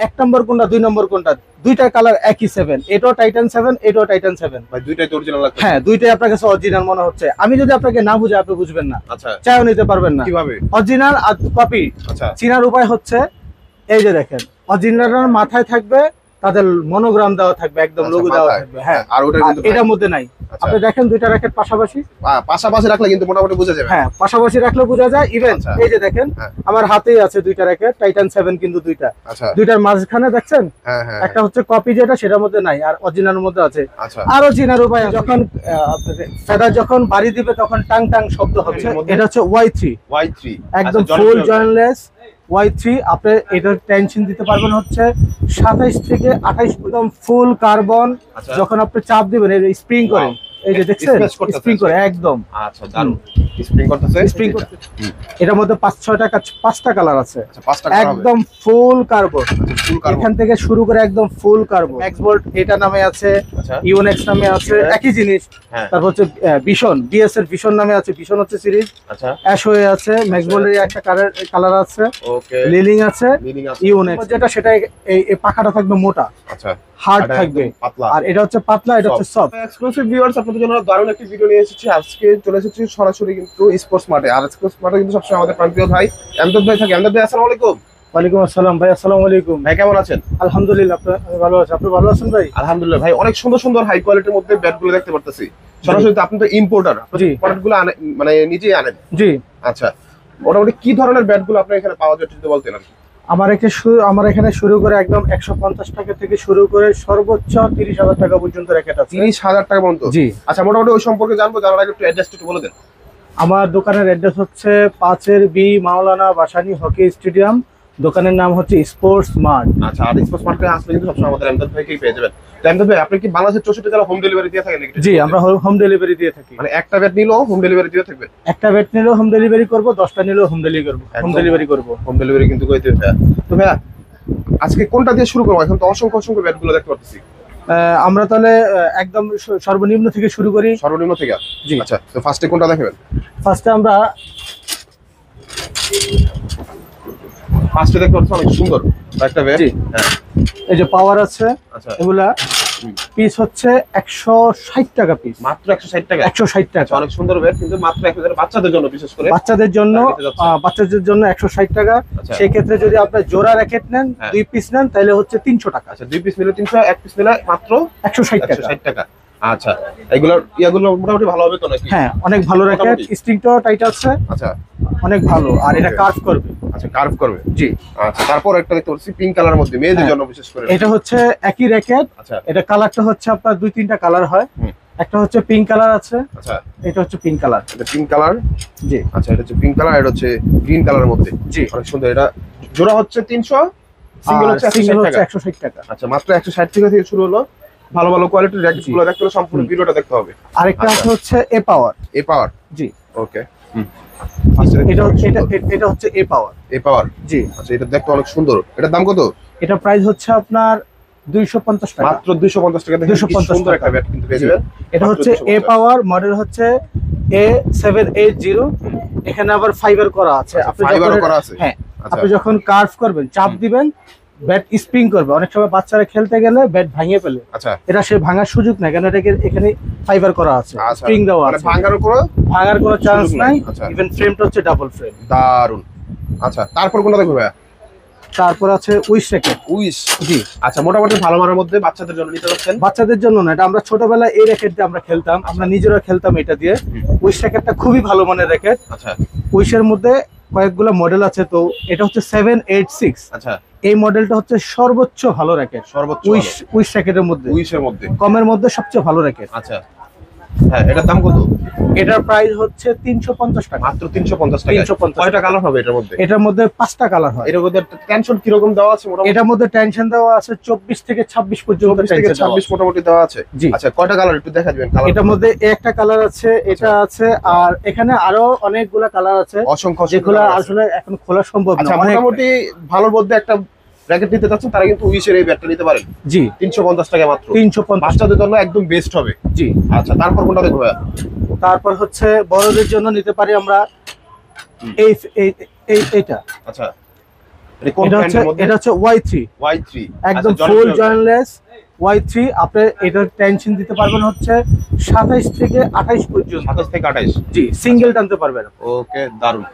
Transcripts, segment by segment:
এক নম্বর কোনটা 2 নম্বর কোনটা, দুইটা কালার একই 7, এটাও টাইটান 7, এটাও টাইটান 7 ভাই দুইটাই তো অরিজিনাল লাগছে। হ্যাঁ, দুইটাই আপনার কাছে অরিজিনাল মনে হচ্ছে। আমি যদি আপনাকে না বুঝাই আপনি বুঝবেন না, আচ্ছা চাইও নিতে পারবেন না। কিভাবে? অরিজিনাল আর কপি আচ্ছা চিনার উপায় হচ্ছে এই যে দেখেন, অরিজিনাল মাথায় থাকবে, তাদের মনোগ্রাম দেওয়া থাকবে, একদম আচ্ছা, লোগো দেওয়া মাথায়। থাকবে। হ্যাঁ, আর ওটা কিন্তু এটার মধ্যে নাই। আচ্ছা। আপনি দেখেন দুইটা র্যাকেট পাশাপাশি, পাশাপাশি রাখলে কিন্তু মোটামুটি বোঝা যাবে। হ্যাঁ পাশাপাশি রাখলে বোঝা যায়। ইভেন আচ্ছা। এই যে দেখেন হ্যাঁ। আমার হাতেই আছে দুইটা র্যাকেট টাইটান 7, কিন্তু দুইটা, আচ্ছা দুইটার মাঝখানে দেখছেন হ্যাঁ হ্যাঁ একটা হচ্ছে কপি যেটা সেটার মধ্যে নাই, আর অরিজিনালের মধ্যে আছে। আচ্ছা আরো চিনার উপায় আছে। যখন ফেদার যখন বাড়ি দিবে তখন টাং টাং শব্দ হচ্ছে। এটা হচ্ছে Y3, Y3 একদম ফুল জয়েন্টলেস Y3। আপনি এটার টেনশন দিতে পারবেন হচ্ছে 27 থেকে 28, একদম ফুল কার্বন। আচ্ছা। যখন আপনি চাপ দিবেন এই স্প্রিং করে, এই যে দেখছেন Space করতেছে। স্প্রিং করে একদম আচ্ছা দারুন স্প্রিং করতেছে। স্প্রিং করতে। এটার মধ্যে 5-6টা 5টা কালার আছে। আচ্ছা 5টা কালার হবে। একদম ফুল কার্বন, ফুল কার্বন। এখান থেকে শুরু করে একদম ফুল কার্বন। ম্যাক্স বোল্ট এটা নামে আছে, আচ্ছা ইউনেক্স নামে আছে, একই জিনিস। হ্যাঁ। তারপর হচ্ছে ভিশন, বিএস এর ভিশন নামে আছে, ভিশন হচ্ছে সিরিজ। আচ্ছা অ্যাশ হয়ে আছে, ম্যাক্স বোল্টের একটা কালার আছে, ওকে লিলিং আছে, মিনিং আছে। ইউনেক্স যেটা সেটা এই পাখাটা থাকবে মোটা, আচ্ছা হার্ড এটা থাকবে, একদম পাতলা। আর এটা হচ্ছে পাতলা, এটা হচ্ছে সফট। এক্সক্লুসিভ ভিউয়ার্স, আপনাদের জন্য দারুণ একটি ভিডিও নিয়ে এসেছি। আজকে চলে এসেছি সরাসরি কিন্তু স্পোর্টস মাঠে। আর স্পোর্টস মাঠে কিন্তু সবসময় আমাদের প্রান্তীয় ভাই এমদাদ ভাই থাকে। এমদাদ ভাই আসসালামু আলাইকুম। ওয়ালাইকুম আসসালাম ভাই, আসসালামু আলাইকুম ভাই কেমন আছেন? আলহামদুলিল্লাহ, আমি ভালো আছি। আপনি ভালো আছেন ভাই? আলহামদুলিল্লাহ ভাই, অনেক সুন্দর সুন্দর হাই কোয়ালিটির মধ্যে ব্যাট গুলো দেখতে পারতেছি। সরাসরি তো আপনি তো ইম্পোর্টার, জি। প্রোডাক্ট গুলো মানে নিজেই আনেন? জি। আচ্ছা, মোটামুটি কি ধরনের ব্যাট গুলো আপনার এখানে পাওয়া যায় যদি বলতেন আর কি? আমার এখানে শুরু করে একদম 150 টাকা থেকে শুরু করে সর্বোচ্চ 30,000 টাকা পর্যন্ত র্যাকেট আছে। 30,000 টাকা পর্যন্ত? জি। আচ্ছা, মোটামুটি ওই সম্পর্কে জানবো, জানার আগে একটু অ্যাড্রেসটা একটু বলে দেন। আমার দোকানের অ্যাড্রেস হচ্ছে 5 বি মাওলানা ভাসানী হকি স্টেডিয়াম। দোকানের নাম হচ্ছে স্পোর্টস মার্ট। আচ্ছা, আর স্পোর্টস মার্কেটে আসলে কিন্তু সবসময় আমাদের এমদাদ ভাইকেই পেয়ে যাবেন। তো এমদাদ ভাই, আপনি কি বাংলাদেশের 64 জেলা হোম ডেলিভারি দিয়ে থাকেন নাকি? জি, আমরা হোম ডেলিভারি দিয়ে থাকি। মানে একটা ব্যাট নিলেও হোম ডেলিভারি দিয়ে থাকবে? একটা ব্যাট নিলেও হোম ডেলিভারি করব, 10টা নিলেও হোম ডেলিভারি করব। হোম ডেলিভারি কিন্তু করে দিবে ভাইয়া। তো ভাইয়া আজকে কোনটা দিয়ে শুরু করবো? এখন তো অসংখ্য অসংখ্য ব্যাট গুলো দেখতে পাচ্ছি। আমরা তাহলে একদম সর্বনিম্ন থেকে শুরু করি। সর্বনিম্ন থেকে? জি। আচ্ছা, তো ফার্স্টে কোনটা দেখাবেন? ফার্স্টে আমরা ফার্স্টে দেখতে পাচ্ছি অনেক সুন্দর একটা ব্যাট। জি। হ্যাঁ, এই যে পাওয়ার আছে, আচ্ছা এগুলা পিস হচ্ছে 160 টাকা পিস। মাত্র 160 টাকা? 160 টাকা। অনেক সুন্দর ব্যাট, কিন্তু মাত্র 1000 বাচ্চাদের জন্য, বিশেষ করে বাচ্চাদের জন্য 160 টাকা। আচ্ছা। সেই ক্ষেত্রে যদি আপনি জোড়া র্যাকেট নেন, হ্যাঁ। 2 পিস নেন, তাহলে হচ্ছে 300 টাকা। আচ্ছা, 2 পিস নিলে 300, 1 পিস নিলে মাত্র 160 টাকা। 160 টাকা। আচ্ছা, এগুলোর ইয়াগুলো মোটামুটি ভালো হবে তো নাকি? হ্যাঁ, অনেক ভালো র্যাকেট, মোটামুটি। স্ট্রিংটাও টাইট আছে, আচ্ছা অনেক ভালো, আর এটা কার্ভ করবে। আচ্ছা, কার্ভ করবে। জি। আচ্ছা, তারপর একটা দেখতে পাচ্ছি পিঙ্ক কালারের মধ্যে, মেয়েদের জন্য বিশেষ করে। এটা হচ্ছে একই র্যাকেট। আচ্ছা এটা কালারটা হচ্ছে আপনার 2-3টা কালার হয়। হুম। একটা হচ্ছে পিঙ্ক কালার আছে, আচ্ছা, এটা হচ্ছে পিঙ্ক কালার। এটা পিঙ্ক কালার। জি। আচ্ছা, এটা হচ্ছে পিঙ্ক কালার, এটা হচ্ছে গ্রিন কালারের মধ্যে। জি। অনেক সুন্দর। এটা জোড়া হচ্ছে 300, সিঙ্গেল হচ্ছে সিঙ্গেল 160 হচ্ছে টাকা। 160 টাকা। আচ্ছা, মাত্র 160 টাকা থেকে শুরু হলো। ভালো ভালো কোয়ালিটির র্যাকেট গুলো দেখতে হলে সম্পূর্ণ ভিডিওটা দেখতে হবে। আরেকটা আচ্ছা। আছে হচ্ছে এ পাওয়ার। এ পাওয়ার? জি। ওকে। এটা হচ্ছে এ পাওয়ার। এ পাওয়ার? জি। আচ্ছা, এটা দেখতে অনেক সুন্দর। এটার দাম কত? এটা প্রাইস হচ্ছে আপনার 250 টাকা। মাত্র 250 টাকা। দেখেন কি 250 সুন্দর টাকা। একটা ব্যাট কিন্তু পেয়ে যাবেন। এটা মাত্র হচ্ছে 250 এ টাকা। পাওয়ার, মডেল হচ্ছে A780। এখানে আবার ফাইবার করা আছে। আচ্ছা, আপনি ফাইবারও যখন করা আছে? হ্যাঁ, আচ্ছা। আপনি যখন কার্ভ করবেন, চাপ দিবেন, ব্যাট স্প্রিং করবে। অনেক সময় বাচ্চারা খেলতে গেলে ব্যাট ভাঙিয়ে ফেলে, আচ্ছা এটা সে ভাঙার সুযোগ নাই, কারণ এটাকে এখানে ফাইবার করা আছে, আচ্ছা, স্প্রিং দেওয়া মানে আছে, ভাঙার কোনো চান্স সুযোগ নাই। নাই। আচ্ছা। ইভেন ফ্রেমটা হচ্ছে ডাবল ফ্রেম। দারুন। আচ্ছা, তারপর কোনটা দেখবো ভাইয়া? তারপর আছে উইশ র্যাকেট। উইশ? জি। আচ্ছা, মোটামুটি ভালো মানের মধ্যে বাচ্চাদের জন্য নিতে যাচ্ছেন? বাচ্চাদের জন্য না, এটা আমরা ছোটবেলায় এই র্যাকেট দিয়ে আমরা খেলতাম, আমরা নিজেরা খেলতাম এটা দিয়ে। উইশ র্যাকেটটা খুবই ভালো মানের র্যাকেট। আচ্ছা। উইশের মধ্যে কয়েকগুলো মডেল আছে, তো এটা হচ্ছে 786। আচ্ছা, এই মডেলটা হচ্ছে সর্বোচ্চ ভালো র্যাকেট সর্বোচ্চ উইশ র্যাকেটের মধ্যে, উইশের মধ্যে কমের মধ্যে সবচেয়ে ভালো র্যাকেট। আচ্ছা, হ্যাঁ, এটার দাম কত? এটার প্রাইস হচ্ছে 350 টাকা। মাত্র 350 টাকা। 350 কয়টা কালার হবে এটার মধ্যে? এটার মধ্যে 5টা কালার হয়। এর মধ্যে টেনশন কি রকম দেওয়া আছে মোটামুটি? এটার মধ্যে টেনশন দেওয়া আছে 24 থেকে 26 পর্যন্ত। 24 থেকে 26 মোটামুটি দেওয়া আছে। জি। আচ্ছা, কয়টা কালার একটু দেখা দিবেন? কালার এটার মধ্যে একটা কালার আছে, এটা আছে, আর এখানে আরো অনেকগুলা কালার আছে, অসংখ্য যেগুলো আসলে এখন খোলা সম্ভব না। আচ্ছা, মোটামুটি ভালোর মধ্যে একটা র্যাকেট নিতে চাচ্ছেন, তারা কিন্তু উইশের এই ব্যাটটা নিতে পারেন। জি। 350 টাকা মাত্র। 350 বাচ্চাদের জন্য একদম বেস্ট হবে। জি। আচ্ছা, তারপর কোনটা দেখবো ভাইয়া? তারপর হচ্ছে বড়দের জন্য নিতে পারি আমরা এই এইটা। আচ্ছা, কোন এটা হচ্ছে ব্র্যান্ডের মধ্যে? এটা হচ্ছে Y3 Y3 একদম আচ্ছা, ফুল জনপ্রিয় জয়েন্টলেস Y3। আপনি এটার টেনশন দিতে পারবেন হচ্ছে 27 থেকে 28 পর্যন্ত। 27 থেকে 28। জি, সিঙ্গেল টানতে পারবেন। ওকে, দারুন।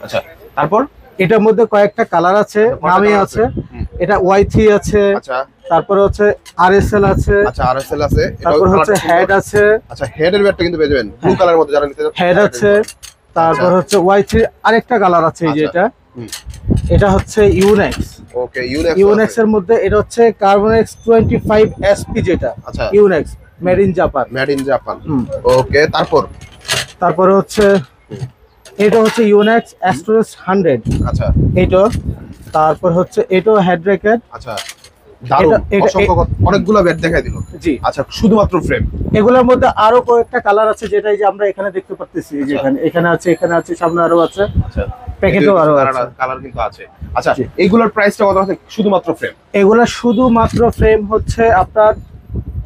আচ্ছা, তারপর এটার মধ্যে কয়েকটা কালার আছে, কয়টা নামে colour আছে। হুম। এটা Y3 আছে, আচ্ছা তারপরে হচ্ছে RSL আছে, আচ্ছা, RSL আছে, এটাও তারপর হচ্ছে colour হেড সুন্দর। আছে, আচ্ছা, হেডের ব্যাটটা কিন্তু পেয়ে যাবেন ব্লু কালারের মধ্যে, যারা নিতে চাচ্ছেন হেড আছে, তারপর হচ্ছে Y3 আরেকটা কালার আছে, এই যে আচ্ছা। এটা হুম। এটা হচ্ছে ইউনেক্স। ওকে, ইউনেক্স ইউনেক্স এর মধ্যে এটা হচ্ছে কার্বনেক্স 25 SP, যেটা আচ্ছা, Yonex made in Japan. Made in Japan. Hmm. Okay, তারপরে হচ্ছে এটা হচ্ছে ইউনেক্স অ্যাস্ট্রোস 100, আচ্ছা এটা। তারপর হচ্ছে এটাও হেড র্যাকেট। আচ্ছা, দারুন। এটা- অসংখ্য অনেকগুলো ব্যাট দেখাই দিল। জি, আচ্ছা, শুধুমাত্র ফ্রেম। এগুলোর মধ্যে আরো কয়েকটা কালার আছে, যেটা এই যে আমরা এখানে দেখতে পাচ্ছি, এই যে আচ্ছা। এখানে আছে, এখানে আছে, সামনে আরো আছে, আচ্ছা, প্যাকেটও আরো আছে। কালার কিন্তু আছে। আচ্ছা, জি। এইগুলোর প্রাইসটা কত আছে? শুধুমাত্র ফ্রেম। এগুলা শুধুমাত্র ফ্রেম হচ্ছে আপনার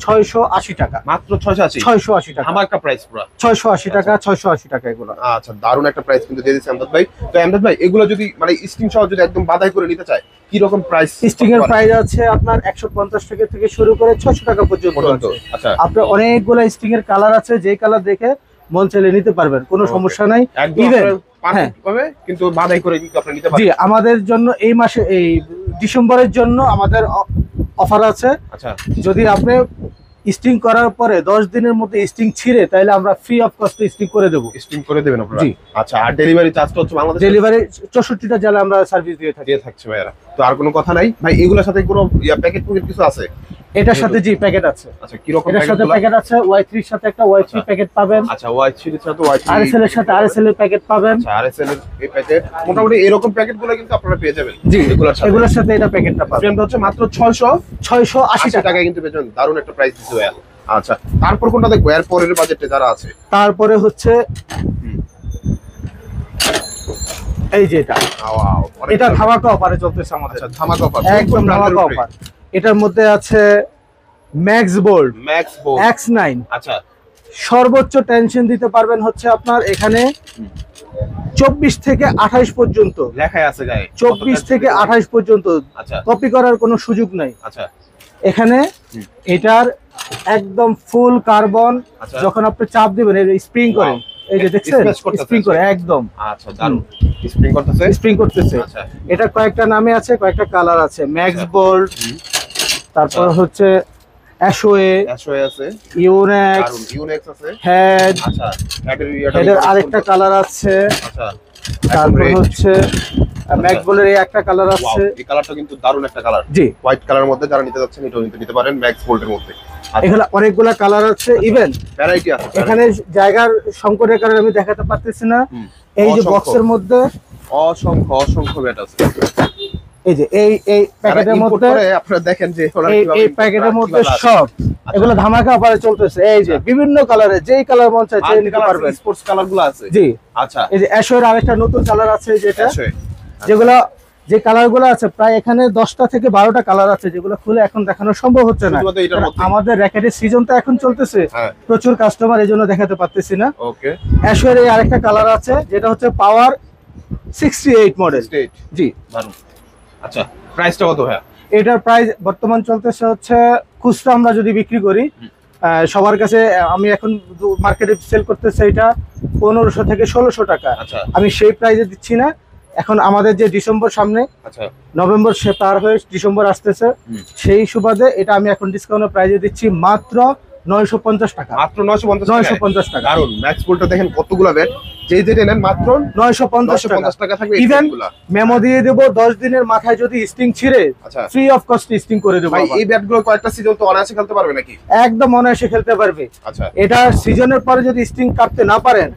680 টাকা। মাত্র 680। 680 টাকা, আমার একটা প্রাইস পুরো 680 টাকা, 680 টাকা এগুলো। আচ্ছা, দারুণ একটা প্রাইস কিন্তু দিয়ে দিচ্ছে আমদাদ ভাই। তো আমদাদ ভাই, এগুলো যদি মানে স্টিং সহ যদি একদম বাদাই করে নিতে চায়, কি রকম প্রাইস? স্টিং এর প্রাইস আছে আপনার 150 টাকা থেকে শুরু করে 600 টাকা পর্যন্ত আছে। আচ্ছা, আপনার অনেকগুলো স্টিং এর কালার আছে, যে কালার দেখে মন চাইলে নিতে পারবেন, কোনো Okay. সমস্যা নাই। একদম Even, পারফেক্ট পাবে, কিন্তু বাদাই করে কিন্তু আপনি নিতে জি, পারবেন। আমাদের জন্য এই মাসে, এই ডিসেম্বরের জন্য আমাদের অফার আছে। আচ্ছা, যদি আপনি স্টিং করার পরে 10 দিনের মধ্যে স্টিং ছিঁড়ে, তাহলে আমরা ফ্রি অফ কস্টে স্টিং করে দেবো। স্টিং করে দেবেন আপনারা? জি। আচ্ছা, আর ডেলিভারি চার্জটা হচ্ছে বাংলাদেশে ডেলিভারি 64টা জেলা আমরা সার্ভিস দিয়ে থাকি। দিয়ে থাকছে ভাইয়ারা। তো আর কোনো কথা নাই ভাই, এগুলোর সাথে কোনো প্যাকেট কিছু আছে? এটার সাথে জি প্যাকেট আছে। আচ্ছা, কি রকম এটার সাথে প্যাকেট আছে, Y3 এর সাথে একটা Y3 আচ্ছা। প্যাকেট পাবেন। আচ্ছা, Y3 এর সাথে Y3, RSL এর সাথে RSL এর প্যাকেট পাবেন। আচ্ছা, RSL এর এই প্যাকেট, মোটামুটি এরকম প্যাকেটগুলো কিন্তু আপনারা পেয়ে যাবেন। জি, সাথে এগুলোর সাথে এটা প্যাকেটটা পাবেন। ফ্রেমটা হচ্ছে মাত্র 680 680 টাকা। টাকায় কিন্তু পেয়ে যাবেন। দারুণ একটা প্রাইস দিচ্ছে ভাইয়া। আচ্ছা, তারপর কোনটা দেখবো এর পরের বাজেটে যারা আছে? তারপরে হচ্ছে এই যে এটা, ওয়াও, এটা ধামাকা অফারে চলতেছে আমাদের। আচ্ছা, ধামাকা অফার, একদম ধামাকা অফার। এটার মধ্যে আছে max bold max bold. X9। আচ্ছা, সর্বোচ্চ টেনশন দিতে পারবেন হচ্ছে আপনার এখানে 24 থেকে 28 পর্যন্ত। লেখাই আছে গায়ে 24 থেকে 28 পর্যন্ত আচ্ছা কপি করার কোনো সুযোগ নাই আচ্ছা এখানে। এটার একদম ফুল কার্বন, আচ্ছা। যখন আপনি চাপ দিবেন স্প্রিং করেন, এই যে দেখছেন Splash করতেছে। স্প্রিং করে একদম আচ্ছা, দারুণ স্প্রিং করতেছে। স্প্রিং করতেছে। আচ্ছা, এটা কয়েকটা নামে আছে, কয়েকটা কালার আছে, ম্যাক্স আচ্ছা। বোল্ড, তারপর আচ্ছা। হচ্ছে অ্যাশোয়ে, অ্যাশওয়ে আছে, ইউনেক্স, দারুণ ইউনেক্স আছে। হেড, আচ্ছা, এটার আরেকটা কালার আছে, আচ্ছা, তারপর হচ্ছে ম্যাক্স বোল্ডের এই একটা কালার ওয়াও, আছে। এই কালারটা কিন্তু দারুণ একটা কালার। জি, হোয়াইট কালারের মধ্যে যারা নিতে যাচ্ছেন এটাও কিন্তু নিতে পারেন ম্যাক্স বোল্টের মধ্যে। আচ্ছা, এখানে অনেকগুলা কালার আছে। ইভেন ভ্যারাইটি আছে এখানে জায়গার সংকটের কারণে আমি দেখাতে পারতেছি না। হুম। এই যে অসংখ্য। বক্সের মধ্যে অসংখ্য ব্যাট আছে। এই যে এই প্যাকেটের মধ্যে, আপনারা দেখেন যে এই প্যাকেটের মধ্যে সব এগুলো ধামাকা অফারে চলতেছে। এই যে বিভিন্ন কালারে, যেই কালার মন চায় সেই নিতে পারবেন। স্পোর্টস কালারগুলো আছে। জি, আচ্ছা, এই যে অ্যাশোর আরেকটা নতুন কালার আছে, যেটা অ্যাশওয়ে। যেগুলো যে কালারগুলো আছে প্রায় এখানে 10টা থেকে 12টা কালার আছে, যেগুলো খুলে এখন দেখানো সম্ভব হচ্ছে না। শুধুমাত্র এটার কারণ মধ্যে। আমাদের র্যাকেটের সিজন তো এখন চলতেছে, হ্যাঁ, প্রচুর কাস্টমার, এই জন্য দেখাতে পারতেছি না। ওকে, অ্যাশোর এই আরেকটা কালার আছে, যেটা হচ্ছে পাওয়ার 68 মডেল। স্টেট, জি, দারুণ। আচ্ছা, প্রাইসটা কত ভাইয়া? এটার প্রাইস বর্তমান চলতেছে হচ্ছে, খুচরা আমরা যদি বিক্রি করি সবার কাছে, আমি এখন মার্কেটে সেল করতেছে এটা 1500 থেকে 1600 টাকা। আচ্ছা আমি সেই প্রাইসে দিচ্ছি না। এখন আমাদের যে ডিসেম্বর সামনে, আচ্ছা, নভেম্বর সে পার হয়ে ডিসেম্বর আসতেছে, হুম। সেই সুবাদে এটা আমি এখন ডিসকাউন্টের প্রাইসে দিচ্ছি মাত্র 950 টাকা। মাত্র 950 950 টাকা। দারুণ। ম্যাক্স বোল্টটা দেখেন কতগুলো ব্যাট, যেটা নেন মাত্র 950 টাকা। 950 টাকা থাকবে। Even এইগুলা মেমো দিয়ে দেবো, 10 দিনের মাথায় যদি স্টিং ছিঁড়ে আচ্ছা ফ্রি অফ কস্ট স্টিং করে দেবো। ভাই, আবার। এই ব্যাটগুলো কয়েকটা সিজন তো অনায়াসে খেলতে পারবে নাকি? একদম অনায়াসে খেলতে পারবে। আচ্ছা, এটা সিজনের পরে যদি স্টিং কাটতে না পারেন,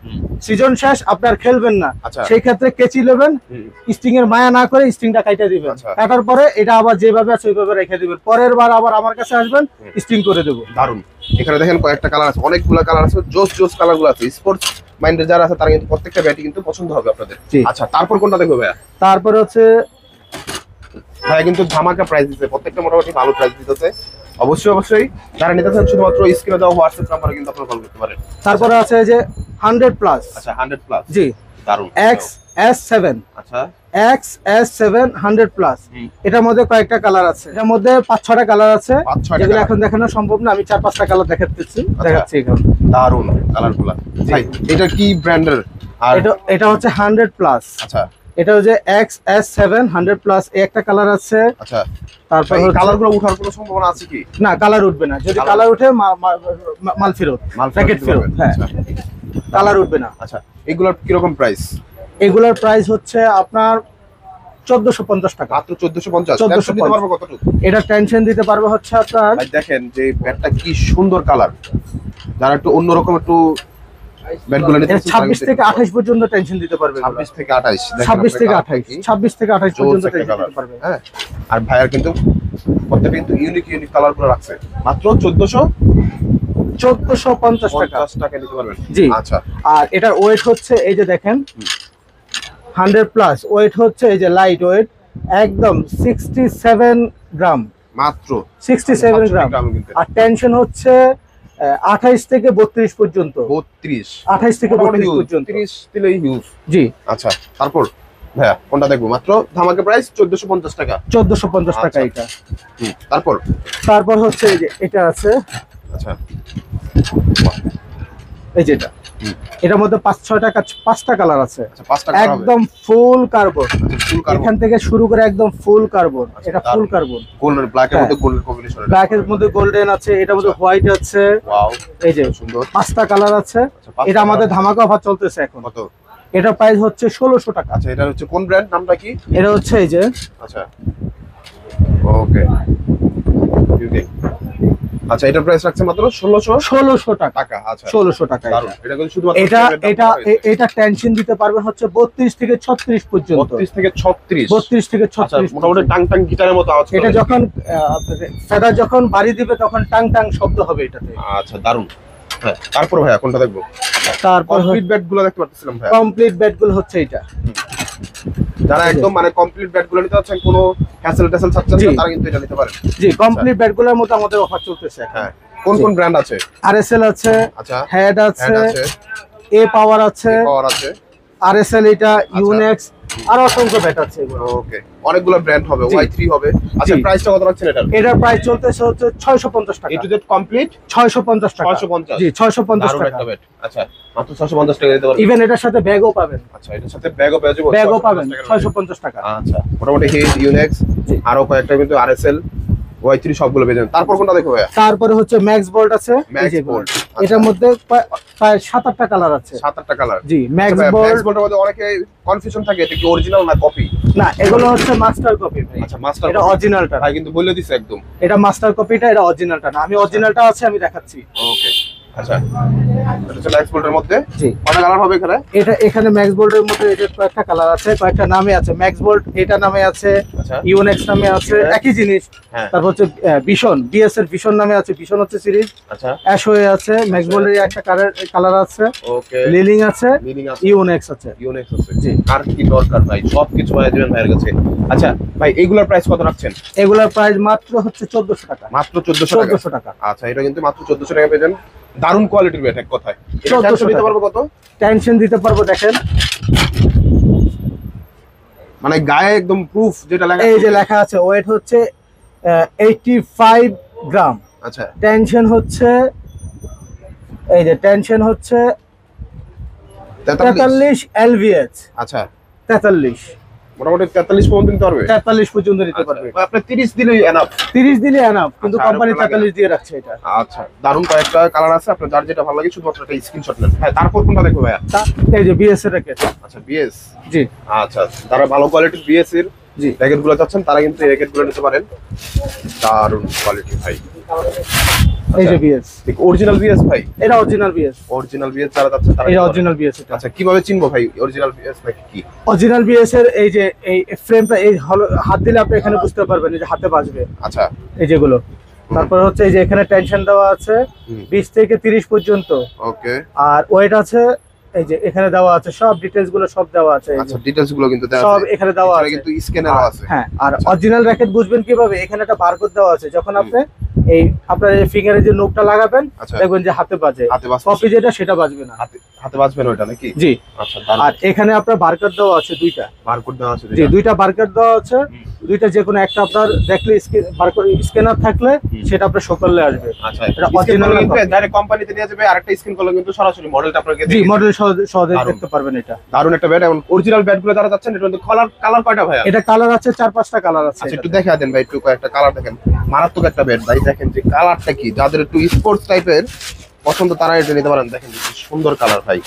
সিজন শেষ আপনার খেলবেন না, আচ্ছা। সেই ক্ষেত্রে কেচি নেবেন, হুম। স্টিং এর মায়া না করে স্টিংটা কাইটা দিবেন। আচ্ছা। কাটার পরে এটা আবার যেভাবে আছে ওইভাবে রেখে দিবেন, পরের বার আবার আমার কাছে আসবেন, স্টিং করে দেবো। দারুণ। এখানে দেখেন কয়েকটা কালার আছে, অনেকগুলো কালার আছে, জোস কালারগুলো আছে। স্পোর্টস মাইন্ডের যারা আছে তারা কিন্তু প্রত্যেকটা ব্যাটই কিন্তু পছন্দ হবে আপনাদের। জি। আচ্ছা, তারপর কোনটা দেখবো ভাইয়া? তারপরে হচ্ছে ভাইয়া কিন্তু ধামাকা প্রাইস দিচ্ছে, প্রত্যেকটা মোটামুটি ভালো প্রাইস দিতেছে। অবশ্যই যারা নিতে চান শুধুমাত্র স্ক্রিনে দেওয়া হোয়াটসঅ্যাপ নাম্বারে কিন্তু আপনারা কল করতে পারেন। তারপরে আছে যে 100 প্লাস। আচ্ছা, 100 প্লাস। জি, দারুন। XS7 আচ্ছা XS7 100+। এটার মধ্যে কয়েকটা কালার আছে, এটার মধ্যে 5-6টা কালার আছে, 5-6টা যেগুলো কালার। এখন দেখানো সম্ভব না। আমি 4-5টা কালার দেখাচ্ছি এখন। দারুন কালারগুলা ভাই। এটা কি ব্র্যান্ডের? আর এটা হচ্ছে 100+। আচ্ছা এটা হচ্ছে XS7 100+। একটা কালার আছে। আচ্ছা, তারপর এই কালারগুলো ওঠার কোনো সম্ভাবনা আছে কি? না, কালার উঠবে না। যদি কালার উঠে মাল ফেরত, প্যাকেট ফেরত। হ্যাঁ, কালার উঠবে না। আচ্ছা, এগুলোর কি রকম প্রাইস? এগুলোর প্রাইস হচ্ছে আপনার 1450 টাকা। মাত্র 1450। 1450 দিতে পারবো কতটুকু? এটা টেনশন দিতে পারবো হচ্ছে আপনার, ভাই দেখেন যে ব্যাটটা কি সুন্দর কালার। যারা একটু অন্যরকম একটু ব্যাটগুলো নিতে 26 থেকে 28 পর্যন্ত টেনশন দিতে পারবে। 26 থেকে 28, 26 থেকে 28 পর্যন্ত টেনশন দিতে পারবে। হ্যাঁ, আর ভাইয়ার কিন্তু প্রত্যেকটা কিন্তু ইউনিক কালারগুলো রাখছে। মাত্র 1450 টাকা টাকা নিতে পারবেন। জি। আচ্ছা, আর এটার ওয়েট হচ্ছে এই যে দেখেন 100+। ওয়েট হচ্ছে এই যে লাইট ওয়েট একদম 67 গ্রাম, মাত্র 67 গ্রাম। কিন্তু। আর টেনশন হচ্ছে 28 থেকে 32 পর্যন্ত। 32, 28 থেকে 32 পর্যন্ত। 30 দিলেই হিউজ। জি। আচ্ছা, তারপর ভাইয়া কোনটা দেখবো? মাত্র ধামাকা প্রাইস 1450 টাকা। 1450 টাকা আচ্ছা। এটা। তারপর হচ্ছে এই যে এটা আছে, আচ্ছা এই যেটা, এটার মধ্যে 5-6টা কালার আছে। আচ্ছা, 5টা কালার হবে। একদম ফুল কার্বন। ফুল কার্বন এখান থেকে শুরু করে একদম ফুল কার্বন। এটা ফুল কার্বন। গোল্ডেন ব্ল্যাকের মধ্যে গোল্ডেন কম্বিনেশন। ব্ল্যাকের মধ্যে গোল্ডেন আছে, এটার মধ্যে হোয়াইট আছে। ওয়াও, এই যে সুন্দর। 5টা কালার আছে। এটা আমাদের ধামাকা অফার চলতেছে এখন। কত? এটা প্রাইস হচ্ছে 1600 টাকা। আচ্ছা, এটা হচ্ছে কোন ব্র্যান্ড, নামটা কি? এটা হচ্ছে এই যে, আচ্ছা ওকে, আচ্ছা, এটার প্রাইস রাখছে মাত্র 1600 টাকা। আচ্ছা, 1600 টাকা। দারুণ। এটা কিন্তু শুধুমাত্র এটা টেনশন দিতে পারবেন হচ্ছে 32 থেকে 36 পর্যন্ত। 32 থেকে 36। 32 থেকে আচ্ছা, 36 মোটামুটি টাং টাং গিটারের মতো আওয়াজ এটা করে। যখন ফেদার যখন বাড়ি দিবে তখন টাং টাং শব্দ হবে এটাতে। আচ্ছা, দারুণ। হ্যাঁ, তারপর ভাইয়া কোনটা দেখবো? তারপর কমপ্লিট ব্যাটগুলো দেখতে পাচ্ছিলাম ভাইয়া। কমপ্লিট ব্যাটগুলো হচ্ছে এটা। যারা একদম মানে কমপ্লিট ব্যাটগুলো নিতে চাচ্ছেন, কোনো হ্যাসেল ট্যাসেল চাচ্ছেন না, তারা কিন্তু এটা নিতে পারেন। জি, কমপ্লিট ব্যাটগুলোর মধ্যে আমাদের অফার চলতেছে। হ্যাঁ, কোন ব্র্যান্ড আছে? আরএসএল আছে, আচ্ছা, হেড আছে, এ পাওয়ার আছে, পাওয়ার আছে, আরএসএল, এটা ইউনেক্স, আর অসংখ্য ব্যাট আছে এগুলো। ওকে, অনেকগুলো ব্র্যান্ড হবে, জি। Y3 হবে। আচ্ছা, জি। প্রাইসটা কত রাখছেন এটার? এটার প্রাইস চলতেছে হচ্ছে 650 টাকা। A to Z কমপ্লিট 650 টাকা। 650। জি, 650 দারুণ টাকা। একটা ব্যাট। আচ্ছা, মাত্র 650 টাকা দিতে পারবেন। ইভেন এটার সাথে ব্যাগও পাবেন। আচ্ছা, এটার সাথে ব্যাগও পেয়ে যাবো। ব্যাগও পাবেন 650 টাকা। 650 টাকা। আচ্ছা, মোটামুটি হিট, ইউনেক্স, জি। আরো কয়েকটা কিন্তু আরএসএল, Y3 সবগুলো পেয়ে যাবেন। তারপর কোনটা দেখো ভাইয়া? তারপরে হচ্ছে ম্যাক্স বোল্ট আছে। ম্যাক্স এই যে বোল্ট। এটার মধ্যে প্রায় 7-8টা কালার আছে। 7-8টা কালার। জি, ম্যাক্স ম্যাক্স বোল্ট। বোল্টের মধ্যে অনেকে কনফিউশন থাকে, এটা কি অরিজিনাল না কপি? না, এগুলো হচ্ছে মাস্টার কপি ভাই। আচ্ছা, মাস্টার এটা অরিজিনালটা। ভাই কিন্তু বলে দিছে একদম। এটা মাস্টার কপিটা, এটা অরিজিনালটা না। আমি অরিজিনালটা আছে, আমি দেখাচ্ছি। ওকে, আচ্ছা, এটা হচ্ছে ম্যাক্স বোল্টের মধ্যে। জি, কয়টা কালার হবে এখানে? এখানে ম্যাক্স বোল্টের মধ্যে এটার কয়েকটা কালার আছে, কয়েকটা নামে আছে। ম্যাক্স বোল্ট এটা নামে আছে, আচ্ছা, ইউনেক্স নামে আছে, একই জিনিস। হ্যাঁ, তারপর হচ্ছে ভিশন, বিএস এর ভিশন নামে আছে। ভিশন হচ্ছে সিরিজ। আচ্ছা, অ্যাশ হয়ে আছে। ম্যাক্স বোল্টের একটা কালার আছে, ওকে, লিলিং আছে, মিনিং আছে, ইউনেক্স আছে। ইউনেক্স আছে। জি। আর কি দরকার ভাই, সবকিছু পাওয়া যাবেন ভাইয়ের কাছে। আচ্ছা ভাই, এইগুলোর প্রাইস কত রাখছেন? এগুলোর প্রাইস মাত্র হচ্ছে 1400 টাকা। মাত্র 1400 টাকা। 1400 টাকা। আচ্ছা, এটা কিন্তু মাত্র 1400 টাকা পেয়ে যান। দারুণ কোয়ালিটির ব্যাট এক কথায়। এটা 1400 দিতে টাকা। পারবো কত? টেনশন দিতে পারবো দেখেন, মানে গায়ে একদম প্রুফ যেটা লেখা। এই যে লেখা আছে, ওয়েট হচ্ছে 85 গ্রাম। আচ্ছা, টেনশন হচ্ছে, এই যে টেনশন হচ্ছে 43 এলভিএচ। আচ্ছা, 43 মোটামুটি 43 পর্যন্ত নিতে পারবে। 43 পর্যন্ত নিতে পারবে। আচ্ছা, আপনি 30 দিলেই এনাফ। 30 দিলে এনাফ, কিন্তু আচ্ছা, কোম্পানি আর একটু লাগে। 43 দিয়ে রাখছে এটা। আচ্ছা, দারুণ কয়েকটা কালার আছে, আপনার যার যেটা ভালো লাগে শুধুমাত্র একটা স্ক্রিনশট নেন। হ্যাঁ, তারপর কোনটা দেখবো ভাইয়া? এই যে বিএস এর র্যাকেট। আচ্ছা, বিএস। জি, আচ্ছা, যারা ভালো কোয়ালিটির বিএস এর জি, র্যাকেট গুলো চাচ্ছেন, তারা কিন্তু এই র্যাকেট গুলো নিতে পারেন। দারুণ কোয়ালিটি ভাই। এই যে বিএস, ঠিক অরিজিনাল বিএস ভাই। এটা অরিজিনাল বিএস। অরিজিনাল বিএস যারা চাচ্ছেন তারা এটা নিতে পারেন। Original BS. এটা আচ্ছা, কিভাবে চিনবো ভাই অরিজিনাল বিএস নাকি কি? অরিজিনাল বিএস এর এই যে এই ফ্রেমটা, এই হাত দিলে আপনি এখানে বুঝতে পারবেন, এই যে হাতে বাজবে আচ্ছা, এই যেগুলো। তারপর হচ্ছে এই যে এখানে টেনশন দেওয়া আছে 20 থেকে 30 পর্যন্ত। ওকে, আর ওয়েট আছে, এই যে এখানে দেওয়া আছে, সব ডিটেইলস গুলো সব দেওয়া আছে। এই যে আচ্ছা, ডিটেইলস গুলো কিন্তু দেওয়া সব আছে। এখানে দেওয়া এছাড়া আছে, কিন্তু স্ক্যানারও আছে। হ্যাঁ। আর অরিজিনাল র্যাকেট বুঝবেন কিভাবে? এখানে একটা বারকোড দেওয়া আছে, যখন আপনি এই আপনার এই ফিঙ্গারে যে নোকটা লাগাবেন, আচ্ছা, দেখবেন যে হাতে বাজে। হাতে বাজছে। কপি যেটা সেটা বাজবে না। হাতে বাজবেন ওইটা নাকি? জি। আচ্ছা, আর এখানে আপনার বারকোড দেওয়া আছে দুইটা। বারকোড দেওয়া আছে? জি, দুইটা বারকোড দেওয়া আছে। দুইটা যে কোনো একটা আপনার দেখলে বারকোড স্ক্যানার থাকলে সেটা আপনার শো করলে আসবে। আচ্ছা, এটা অরিজিনাল ডাইরেক্ট কোম্পানিতে নিয়ে যাবে, আরেকটা স্ক্যান করলে কিন্তু সরাসরি মডেলটা আপনাকে জি মডেল সহজে দেখতে পারবেন। এটা দারুণ একটা ব্যাট। এবং অরিজিনাল ব্যাটগুলো যারা যাচ্ছেন এটা কিন্তু কালার কয়টা ভাইয়া? এটা কালার আছে 4-5টা কালার আছে। আচ্ছা, একটু দেখা দেন ভাই, একটু কয়েকটা কালার দেখেন। মারাত্মক একটা ব্যাট ভাই, দেখেন যে কালারটা কি, যাদের একটু স্পোর্টস টাইপের পছন্দ তারা এটা নিতে পারেন। দেখেন কি সুন্দর কালার ভাই,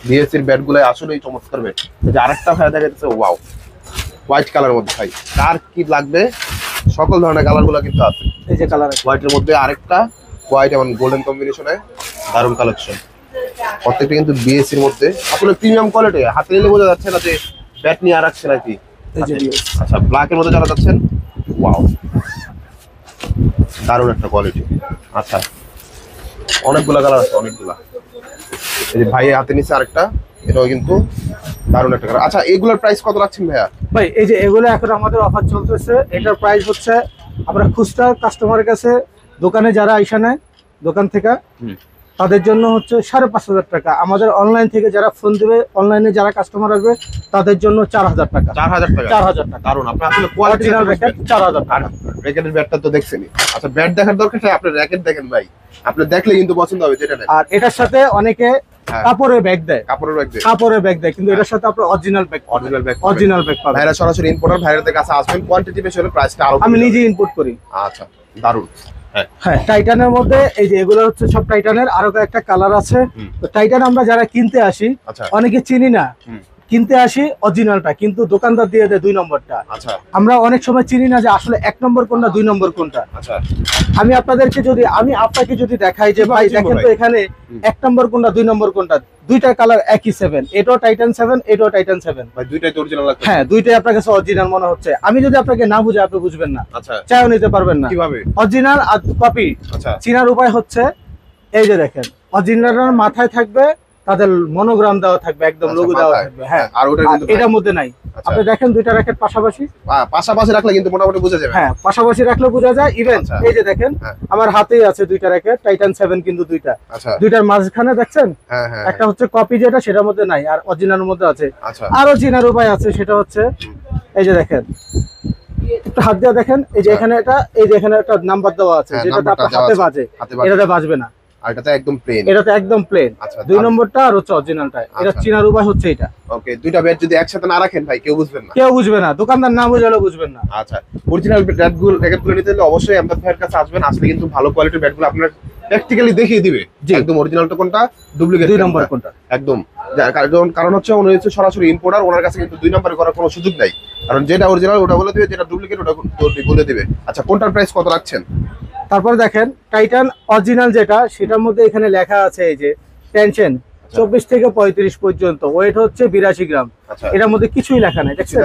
বিএসসির ব্যাটগুলো আসলেই চমৎকার ব্যাট। এই যে আরেকটা ভাইয়া দেখা যাচ্ছে, ওয়াও, হোয়াইট কালার মধ্যে ভাই, কার কি লাগবে সকল ধরনের কালারগুলো কিন্তু আছে। এই যে কালার হোয়াইটের মধ্যে আরেকটা হোয়াইট এবং গোল্ডেন কম্বিনেশনে দারুণ কালেকশন। প্রত্যেকটা কিন্তু বিএসসির মধ্যে আসলে প্রিমিয়াম কোয়ালিটি, হাতে নিলে বোঝা যাচ্ছে না যে ব্যাট নিয়ে রাখছে নাকি। আচ্ছা, ব্ল্যাকের মধ্যে যারা যাচ্ছেন, ওয়াও, দারুণ একটা কোয়ালিটি। আচ্ছা, অনেকগুলা কালার আছে, অনেকগুলা। এই যে ভাই হাতে নিচ্ছে আরেকটা, এটাও কিন্তু দারুণ একটা কালার। আচ্ছা, এগুলোর প্রাইস কত রাখছেন ভাইয়া? ভাই এই যে এগুলো এখন আমাদের অফার চলতেছে। এটার প্রাইস হচ্ছে আমরা খুচরা কাস্টমারের কাছে দোকানে যারা আইসা নেয় দোকান থেকে তাদের জন্য হচ্ছে 5,500 টাকা। আমাদের অনলাইন থেকে যারা ফোন দিবে, অনলাইনে যারা কাস্টমার আসবে তাদের জন্য 4,000 টাকা। 4,000 টাকা? 4,000 টাকা। দারুণ, আপনি আসলে কোয়ালিটি র্যাকেট 4,000 টাকা। র্যাকেটের ব্যাটটা তো দেখছেনই। আচ্ছা, ব্যাট দেখার দরকার নেই, আপনি র্যাকেট দেখেন ভাই, আপনি দেখলে কিন্তু পছন্দ হবে যেটা নেন। আর এটার সাথে অনেকে কাপড়ের ব্যাগ দেয়, কাপড়ের ব্যাগ দেয়, কিন্তু এটার সাথে আপনার অরিজিনাল ব্যাগ পাবেন। ভাইরা সরাসরি ইম্পোর্টার, ভাইরাদের কাছে আসবেন, কোয়ান্টিটি বেশি হলে প্রাইসটা আরো। আমি নিজে ইম্পোর্ট করি। আচ্ছা, দারুণ। হ্যাঁ, টাইটানের মধ্যে এই যে এগুলো হচ্ছে সব টাইটানের, আরো একটা কালার আছে। তো টাইটান আমরা যারা কিনতে আসি অনেকে চিনি না, কিনতে আসি অরিজিনালটা, কিন্তু দোকানদার দিয়ে দেয় 2 নম্বরটা। আমরা অনেক সময় চিনি না যে আসলে 1 নম্বর কোনটা 2 নম্বর কোনটা। আমি আপনাকে যদি দেখাই যে ভাই দেখেন তো এখানে 1 নম্বর কোনটা 2 নম্বর কোনটা, দুইটা কালার একই 7, এটাও টাইটান 7, এটাও টাইটান 7 ভাই, দুইটাই তো অরিজিনাল লাগছে। হ্যাঁ, দুইটাই আপনার কাছে অরিজিনাল মনে হচ্ছে। আমি যদি আপনাকে না বুঝাই আপনি বুঝবেন না, আচ্ছা, চাইও নিতে পারবেন না। কিভাবে অরিজিনাল আর কপি চিনার উপায় হচ্ছে এই যে দেখেন, অরিজিনালের মাথায় থাকবে তাদের মনোগ্রাম দেওয়া থাকবে, একদম লোগো দেওয়া থাকবে। হ্যাঁ, আর ওটা কিন্তু এটার মধ্যে নাই। আপনি দেখেন দুইটা র্যাকেট পাশাপাশি রাখলে কিন্তু মোটামুটি বোঝা যাবে। হ্যাঁ, পাশাপাশি রাখলে বোঝা যায়। ইভেন এই যে দেখেন আমার হাতেই আছে দুইটা র্যাকেট টাইটান 7, কিন্তু দুইটার মাঝখানে দেখছেন একটা হচ্ছে কপি যেটা সেটার মধ্যে নাই, আর অরিজিনালের মধ্যে আছে। আরো চিনার উপায় আছে, সেটা হচ্ছে এই যে দেখেন, একটু হাত দিয়ে দেখেন, এই যে এখানে একটা নাম্বার দেওয়া আছে, যেটা আপনার হাতে বাজে, এটাতে বাজবে না। আর এটাতে একদম প্লেন। এটাতে একদম প্লেন। 2 নম্বরটা আর হচ্ছে অরিজিনালটা। এটা চিনার উপায় হচ্ছে এটা। ওকে, দুইটা ব্যাট যদি একসাথে না রাখেন ভাই কেউ বুঝবে না, দোকানদার না বুঝালেও বুঝবেন না। আচ্ছা, অরিজিনাল র্যাকেটগুলো নিতে হলে অবশ্যই আমদাদ ভাইয়ের কাছে আসবেন। আসলে কিন্তু ভালো কোয়ালিটির ব্যাটগুলো আপনার প্র্যাকটিক্যালি দেখিয়ে দিবে একদম অরিজিনালটা কোনটা, ডুপ্লিকেট 2 নম্বর কোনটা। একদম, কারণ হচ্ছে উনি হচ্ছে সরাসরি ইম্পোর্টার, ওনার কাছে কিন্তু 2 নম্বরে করার কোনো সুযোগ নাই। কারণ যেটা অরিজিনাল ওটা বলে দিবে, যেটা ডুপ্লিকেট ওটা বলে দিবে। আচ্ছা, কোনটার প্রাইস কত রাখছেন? তারপরে দেখেন টাইটান অরিজিনাল যেটা, সেটার মধ্যে এখানে লেখা আছে এই যে টেনশন 24 থেকে 35 পর্যন্ত, ওয়েট হচ্ছে 82 গ্রাম। এটার মধ্যে কিছুই লেখা নাই, দেখছেন,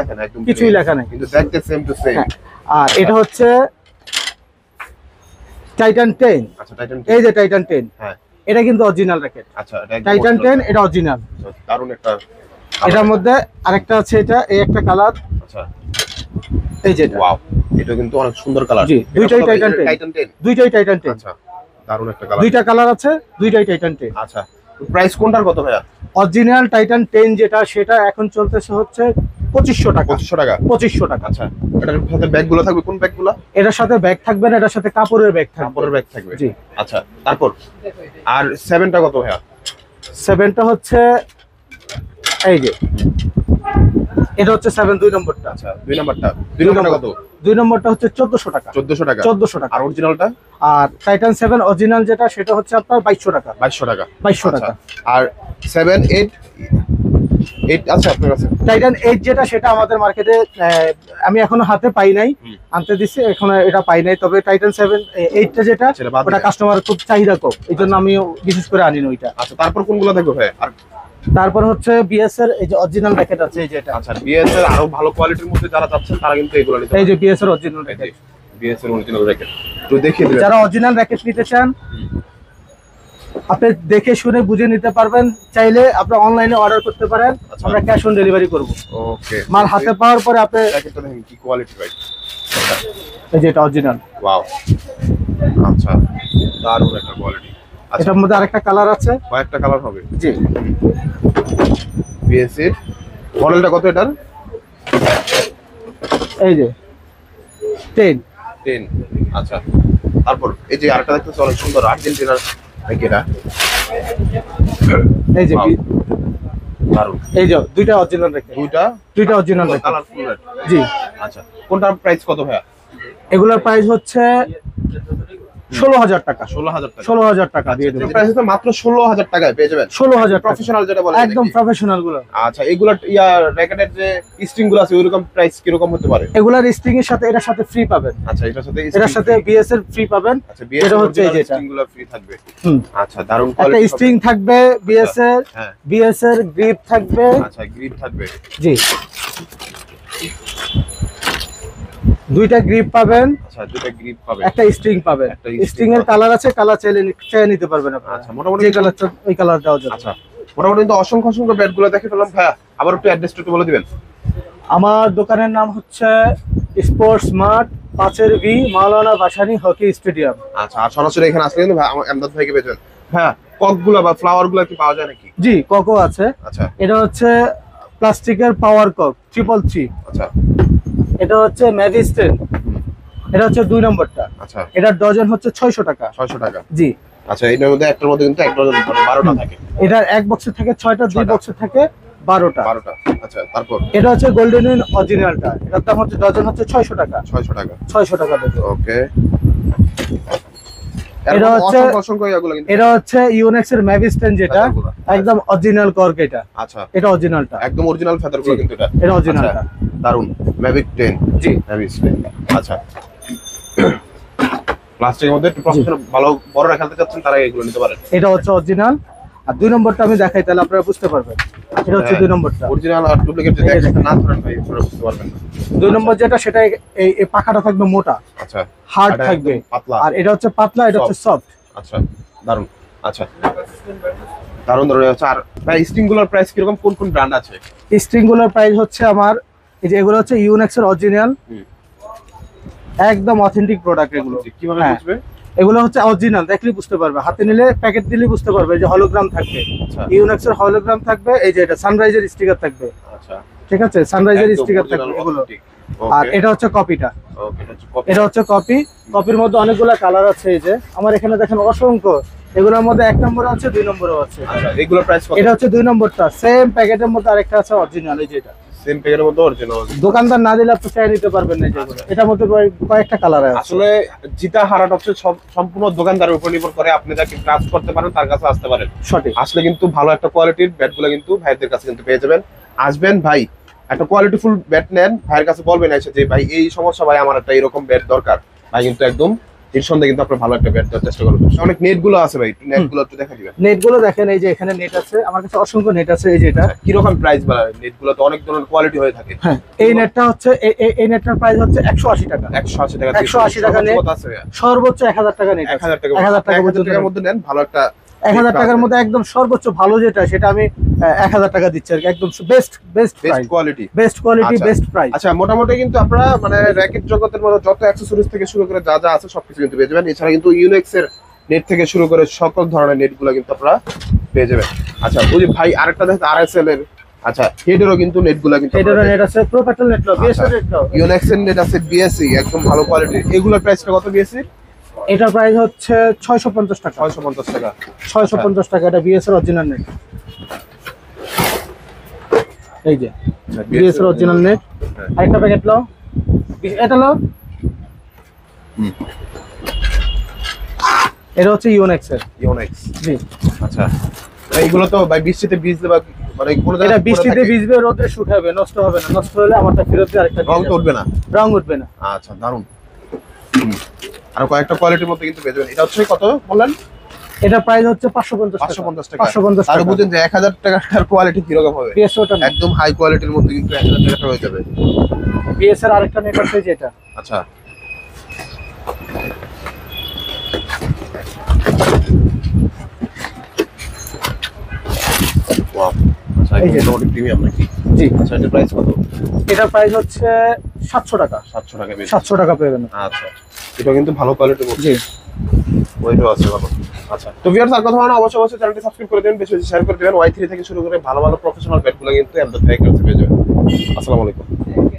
কিছুই লেখা নাই, কিন্তু দেখতে সেম টু সেম। আর এটা হচ্ছে টাইটান 10। আচ্ছা, টাইটান, এই যে টাইটান 10, হ্যাঁ, এটা কিন্তু অরিজিনাল র্যাকেট। আচ্ছা, টাইটান 10 এটা অরিজিনাল। দারুণ একটা। এটার মধ্যে আরেকটা আছে, এটা এই একটা কালার। আচ্ছা, এই যে ওয়াও, এটা কিন্তু অনেক সুন্দর কালার। জি, দুইটাই টাইটান 10, দুইটাই টাইটান 10। আচ্ছা, দারুণ একটা কালার, দুইটা কালার আছে, দুইটাই টাইটান 10। আচ্ছা, প্রাইস কোনটার কত ভাইয়া? অরিজিনাল টাইটান 10 যেটা, সেটা এখন চলতেছে হচ্ছে 2500 টাকা। 2500 টাকা? 2500 টাকা। আচ্ছা, এটার সাথে ব্যাগগুলো থাকবে, কোন ব্যাগগুলো? এটার সাথে ব্যাগ থাকবে না, এটার সাথে কাপড়ের ব্যাগ থাকবে। কাপড়ের ব্যাগ থাকবে, জি। আচ্ছা, তারপর আর 7টা কত ভাইয়া? 7টা হচ্ছে এই যে, এটা হচ্ছে 7 2 নম্বরটা। আচ্ছা, 2 নম্বরটা কত? 2 নম্বরটা হচ্ছে 1400 টাকা। 1400 টাকা? 1400 টাকা। আর অরিজিনালটা? আর টাইটান 7 অরিজিনাল যেটা, সেটা হচ্ছে আপনার 2200 টাকা। 2200 টাকা? 2200 টাকা। আর 7 8 আছে আপনার কাছে? টাইটান 8 যেটা, সেটা আমাদের মার্কেটে আমি এখনো হাতে পাই নাই, আনতে দিছি, এখনো এটা পাই নাই। তবে টাইটান 7 8টা যেটা, ওটা কাস্টমার খুব চাহিদা কম, এইজন্য আমি বিশেষ করে আনি না ওইটা। আচ্ছা, তারপর কোনগুলো দেখবো ভাই? আর তারপর হচ্ছে বিএস এর এই যে অরিজিনাল র্যাকেট আছে, এই যে এটা। আচ্ছা, বিএস এর আরো ভালো কোয়ালিটির মধ্যে যারা চাচ্ছেন তারা কিন্তু এগুলো নিতে পারেন। এই যে বিএস এর অরিজিনাল র্যাকেট, বিএস এর অরিজিনাল র্যাকেট তো দেখিয়ে দিবেন। যারা অরিজিনাল র্যাকেট নিতে চান আপনি দেখে শুনে বুঝে নিতে পারবেন। চাইলে আপনি অনলাইনে অর্ডার করতে পারেন, আমরা ক্যাশ অন ডেলিভারি করব। ওকে, মাল হাতে পাওয়ার পরে আপনি র্যাকেটটা দেখেন কি কোয়ালিটি ভাই। এই যে এটা অরিজিনাল। ওয়াও, আচ্ছা, দারুণ একটা কোয়ালিটি। এটার মধ্যে আরেকটা কালার আছে, কয়েকটা কালার হবে। জি। বিএসসি মডেলটা কত এটার? এই যে 10। আচ্ছা, তারপর এই যে আরেকটা দেখতেছি অনেক সুন্দর আর্জেন্টিনার নাকি এটা? এই যে Wow. দারুন। এই যে দুইটা অরিজিনাল রেখে, দুইটা অরিজিনাল রেখে, কালারফুল। জি। আচ্ছা, কোনটার প্রাইস কত ভাইয়া? এগুলোর প্রাইস হচ্ছে 16,000 টাকা। 16,000 টাকা দিয়ে দেবো। প্রাইস তো মাত্র 16,000 টাকায় পেয়ে যাবেন। 16,000 প্রফেশনাল যেটা বলে একদম প্রফেশনাল গুলো। আচ্ছা, এগুলা র্যাকেটের যে স্ট্রিং গুলো আছে ওইরকম প্রাইস কি রকম হতে পারে? এগুলার স্ট্রিং এর সাথে এটার সাথে ফ্রি পাবেন। আচ্ছা, এটার সাথে বিএস এর ফ্রি পাবেন। আচ্ছা, বিএস এটা হচ্ছে এই যেটা স্ট্রিং গুলো ফ্রি থাকবে। আচ্ছা, দারুন একটা কোয়ালিটি স্ট্রিং থাকবে বিএস এর, হ্যাঁ। বিএস এর গ্রিপ থাকবে। আচ্ছা, গ্রিপ থাকবে, জি। দুইটা গ্রিপ পাবেন। আচ্ছা, দুটো গ্রিপ পাবে, একটা স্ট্রিং পাবেন। একটা string স্ট্রিং এর কালার আছে, কালার চাইলে নিতে পারবেন আপনারা। আচ্ছা, মোটামুটি যে কালার ওই কালার দেওয়া যাবে। আচ্ছা, মোটামুটি কিন্তু অসংখ্য ব্যাট গুলো দেখে ফেললাম ভাইয়া। আবার একটু অ্যাড্রেসটা একটু বলে দিবেন। আমার দোকানের নাম হচ্ছে স্পোর্টস মার্ট 5 বি, মাওলানা ভাসানী হকি স্টেডিয়াম। আচ্ছা, আর সরাসরি এখানে আসলে কিন্তু আমদাদ ভাইকে পেয়ে যাবেন। হ্যাঁ, কক গুলো বা ফ্লাওয়ার গুলো কি পাওয়া যায় নাকি? জি, কোকো আছে। আচ্ছা, এটা হচ্ছে প্লাস্টিকের পাওয়ার কক 333। আচ্ছা, এটা হচ্ছে ম্যাভিস্টেন, এটা হচ্ছে 2 নম্বরটা। আচ্ছা, এটার ডজন হচ্ছে 600 টাকা। 600 টাকা। জি। আচ্ছা, এটার মধ্যে একটার মধ্যে কিন্তু এক ডজন 12টা থাকে। এটার এক বক্সে থাকে 6টা, 2 বক্সে থাকে 12টা। আচ্ছা, তারপর এটা হচ্ছে গোল্ডেন উইন অরিজিনালটা, এটার দাম হচ্ছে ডজন হচ্ছে 600 টাকা। 600 টাকা। 600 টাকা দেবে। ওকে। এটা হচ্ছে অসংখ্য ইয়াগুলো কিন্তু এটা হচ্ছে ইউনেক্স এর ম্যাভিস্টেন, যেটা একদম অরিজিনাল কর্ক। এটা আচ্ছা, এটা অরিজিনালটা, একদম অরিজিনাল ফেদার গুলো কিন্তু এটা অরিজিনালটা। দারুন। ম্যাভিক 10, জি। ম্যাভিক 10। আচ্ছা, প্লাস্টিকের মধ্যে একটু প্রফেশনাল ভালো বড়রা খেলতে চাচ্ছেন তারা এগুলো নিতে পারেন। এটা হচ্ছে অরিজিনাল। আর 2 নম্বরটা আমি দেখাই, তাহলে আপনারা বুঝতে পারবেন। এটা হচ্ছে 2 নম্বরটা। অরিজিনাল আর ডুপ্লিকেট যদি একসাথে না ধরেন ভাই আপনারা বুঝতে পারবেন না। 2 নম্বর যেটা, সেটা এই পাখাটা থাকবে মোটা, আচ্ছা, হার্ড এটা থাকবে, একদম পাতলা। আর এটা হচ্ছে পাতলা, এটা হচ্ছে সফট। আচ্ছা, দারুন। আচ্ছা, দারুন। আচ্ছা, আর ভাই স্ট্রিং গুলোর প্রাইস কিরকম, কোন ব্র্যান্ড আছে? স্ট্রিং গুলোর প্রাইস হচ্ছে আমার এই যে এগুলো হচ্ছে ইউনেক্স এর অরিজিনাল, একদম অথেন্টিক প্রোডাক্ট এগুলো। কিভাবে বুঝবে? এগুলো হচ্ছে অরিজিনাল, দেখলেই বুঝতে পারবে, হাতে নিলে প্যাকেট দিলেই বুঝতে পারবে যে হলোগ্রাম থাকবে। আচ্ছা, ইউনেক্স এর হলোগ্রাম থাকবে। এই যে এটা সানরাইজের স্টিকার থাকবে। আচ্ছা, ঠিক আছে, সানরাইজের স্টিকার থাকবে এগুলো। আর এটা হচ্ছে কপিটা, এটা হচ্ছে কপি। কপির মধ্যে অনেকগুলো কালার আছে। এই যে আমার এখানে দেখেন অসংখ্য, এগুলোর মধ্যে 1 নম্বর আছে, 2 নম্বরও আছে। আচ্ছা, এগুলোর প্রাইস কত? এটা হচ্ছে 2 নম্বরটা, সেম প্যাকেটের মধ্যে আরেকটা আছে অরিজিনাল। এই যে এটা সেম প্যাকেটের মধ্যে অরিজিনাল। দোকানদার না দিলে আপনি চাই নিতে পারবেন না। যেগুলো এটার মধ্যে কয়েকটা কালার আছে। আসলে জিতা হারাটা হচ্ছে সম্পূর্ণ দোকানদারের উপর নির্ভর করে। আপনি যাকে ট্রাস্ট করতে পারেন তার কাছে আসতে পারেন। সঠিক। আসলে কিন্তু ভালো একটা কোয়ালিটির ব্যাটগুলো কিন্তু ভাইদের কাছে কিন্তু পেয়ে যাবেন। আসবেন ভাই, একটা কোয়ালিটিফুল ব্যাট নেন, ভাইয়ের কাছে বলবেন এসে যে ভাই এই সমস্যা, ভাই আমার একটা এরকম ব্যাট দরকার। ভাই কিন্তু একদম নিঃসন্দেহে কিন্তু আপনার ভালো একটা ব্যাট দেওয়ার চেষ্টা করবেন। অনেক নেট গুলো আছে ভাই, একটু নেট গুলো একটু দেখা দিবেন। নেট গুলো দেখেন, এই যে এখানে নেট আছে, আমার কাছে অসংখ্য নেট আছে। এই যে এটা কিরকম প্রাইস বা নেট গুলো তো অনেক ধরনের কোয়ালিটি হয়ে থাকে। হ্যাঁ, এই নেটটা হচ্ছে এই নেটটার প্রাইস হচ্ছে 180 টাকা। 180 টাকা। 180 টাকা নেট, সর্বোচ্চ 1000 টাকা নেট। 1000 টাকা। 1000 টাকার মধ্যে নেন ভালো একটা 1000 টাকার মধ্যে একদম সর্বোচ্চ ভালো যেটা, সেটা আমি 1000 টাকা দিচ্ছি আর কি। একদম best price, quality, best quality, best price. আচ্ছা, মোটামুটি কিন্তু আপনারা মানে র্যাকেট জগতের মধ্যে যত অ্যাকসেসরিজ থেকে শুরু করে যা যা আছে সবকিছু কিন্তু পেয়ে যাবেন। এছাড়া কিন্তু ইউনেক্স এর নেট থেকে শুরু করে সকল ধরনের নেট গুলো কিন্তু আপনারা পেয়ে যাবেন। আচ্ছা, ওই যে ভাই আরেকটা দেখেন আরএসএল এর, আচ্ছা হেডেরও কিন্তু নেট গুলো কিন্তু হেডেরও নেট আছে, প্রো প্যাটার্ন নেট নাও, বিএসসি নেট নাও। ইউনেক্স এর নেট আছে, বিএসসি একদম ভালো কোয়ালিটির। এগুলোর প্রাইসটা কত বিএসসি? এটার প্রাইস হচ্ছে 650 টাকা। 650 টাকা। 650 টাকা। এটা বিএস এর অরিজিনাল নেট। এই যে বিএস এর অরিজিনাল নেট। আরেকটা প্যাকেট নাও, এটা নাও। এটা হচ্ছে ইউনেক্স এর। ইউনেক্স, জি। আচ্ছা, এইগুলো তো ভাই বৃষ্টিতে ভিজলে বা মানে কোন এটা বৃষ্টিতে ভিজবে, রোদে শুকাবে, নষ্ট হবে না। নষ্ট হলে আমারটা ফেরত দিয়ে আরেকটা রং তো উঠবে না। রং উঠবে না। আচ্ছা, দারুন। আর কয়েকটা কোয়ালিটির মধ্যে কিন্তু পেয়ে যাবেন। এটা হচ্ছে কত বললেন? এটা প্রাইস হচ্ছে 550 টাকা। 550 টাকা। 550 আর টাকা। বুঝেন যে 1000 টাকার কোয়ালিটি কি রকম হবে? বিএস ওটা একদম হাই কোয়ালিটির মধ্যে কিন্তু 1000 টাকা হয়ে যাবে। বিএস এর আরেকটা নেট আছে যেটা। আচ্ছা, ওয়াও, আচ্ছা, এই যে মোটামুটি প্রিমিয়াম নাকি? জি। আচ্ছা, এটার প্রাইস কত? এটার প্রাইস হচ্ছে 700 টাকা। 700 টাকা। 700 টাকা পেয়ে যাবেন। আচ্ছা, এটা কিন্তু ভালো কোয়ালিটির মধ্যে। জি। ওইটাও আছে ভালো। আচ্ছা, তো ভিউয়ার্স আর কথা বলা না, অবশ্যই অবশ্যই চ্যানেলটি সাবস্ক্রাইব করে দেবেন, বেশি বেশি শেয়ার করে দেবেন। Y3 থেকে শুরু করে ভালো ভালো প্রফেশনাল ব্যাটগুলো কিন্তু এমডো থেকে পেয়ে যাবেন। আসসালামু আলাইকুম।